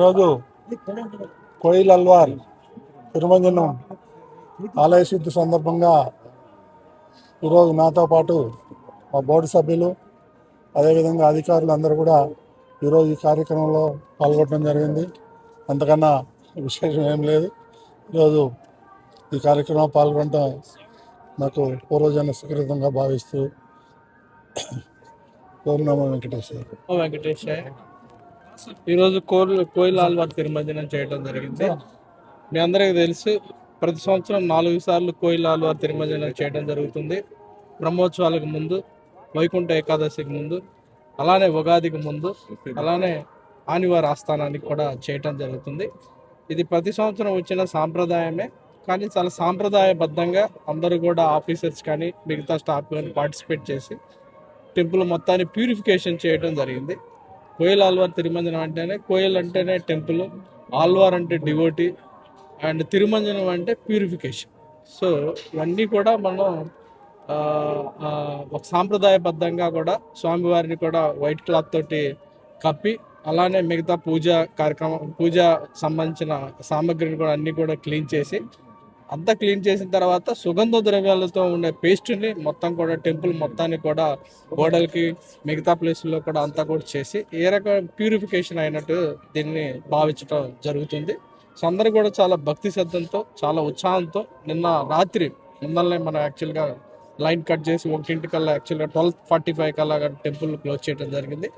ఈరోజు కోయిల్ అల్వార్ తిరుమంజనం ఆలయ శుద్ధి సందర్భంగా ఈరోజు నాతో పాటు మా బోర్డు సభ్యులు అదేవిధంగా అధికారులు అందరూ కూడా ఈరోజు ఈ కార్యక్రమంలో పాల్గొనడం జరిగింది. అంతకన్నా విశేషం ఏం లేదు. ఈరోజు ఈ కార్యక్రమం పాల్గొనడం నాకు పూర్వజన్మ సుకృతంగా భావిస్తూ ఓం నమో వెంకటేశ్వర. ఈరోజు కోయిల్ ఆల్వార్ తిరుమంజనం చేయడం జరిగింది. మీ అందరికీ తెలుసు, ప్రతి సంవత్సరం 4 సార్లు కోయిల్ ఆల్వార్ తిరుమంజనం చేయడం జరుగుతుంది. బ్రహ్మోత్సవాలకు ముందు, వైకుంఠ ఏకాదశికి ముందు, అలానే ఉగాదికి ముందు, అలానే ఆనివారి ఆస్థానానికి కూడా చేయటం జరుగుతుంది. ఇది ప్రతి సంవత్సరం వచ్చిన సాంప్రదాయమే, కానీ చాలా సాంప్రదాయబద్ధంగా అందరూ కూడా ఆఫీసర్స్ కానీ మిగతా స్టాఫ్ కానీ పార్టిసిపేట్ చేసి టెంపుల్ మొత్తాన్ని ప్యూరిఫికేషన్ చేయడం జరిగింది. కోయిల్ ఆల్వార్ తిరుమంజనం అంటేనే, కోయిల్ అంటేనే టెంపుల్, ఆల్వార్ అంటే డివోటీ, అండ్ తిరుమంజనం అంటే ప్యూరిఫికేషన్. సో ఇవన్నీ కూడా మనం ఒక సాంప్రదాయబద్ధంగా కూడా స్వామివారిని కూడా వైట్ క్లాత్ తోటి కప్పి, అలానే మిగతా పూజ సంబంధించిన సామాగ్రిని కూడా అన్నీ కూడా క్లీన్ చేసి, అంతా క్లీన్ చేసిన తర్వాత సుగంధ ద్రవ్యాలతో ఉండే పేస్ట్ని మొత్తం కూడా టెంపుల్ మొత్తాన్ని కూడా గోడలకి మిగతా ప్లేసుల్లో కూడా అంతా కూడా చేసి ఏ రకమైన ప్యూరిఫికేషన్ అయినట్టు దీన్ని భావించడం జరుగుతుంది. సో అందరూ కూడా చాలా భక్తి శ్రద్ధలతో, చాలా ఉత్సాహంతో నిన్న రాత్రి ముందరనే మనం యాక్చువల్గా లైన్ కట్ చేసి 1 కల్లా యాక్చువల్గా 12:45 కల్లా టెంపుల్ క్లోజ్ చేయడం జరిగింది.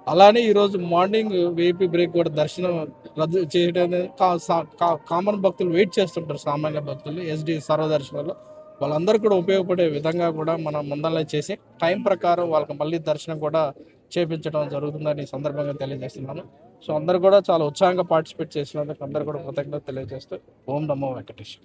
అలానే ఈరోజు మార్నింగ్ వీఐపీ బ్రేక్ కూడా దర్శనం రద్దు చేయడం, కామన్ భక్తులు వెయిట్ చేస్తుంటారు, సామాన్య భక్తులు ఎస్డి సర్వదర్శనంలో వాళ్ళందరూ కూడా ఉపయోగపడే విధంగా కూడా మనం ముందరనే చేసి టైం ప్రకారం వాళ్ళకి మళ్ళీ దర్శనం కూడా చేపించడం జరుగుతుందని ఈ సందర్భంగా తెలియజేస్తున్నాను. సో అందరూ కూడా చాలా ఉత్సాహంగా పార్టిసిపేట్ చేసినందుకు అందరూ కూడా కృతజ్ఞత తెలియజేస్తూ ఓం నమో వెంకటేశ్వర.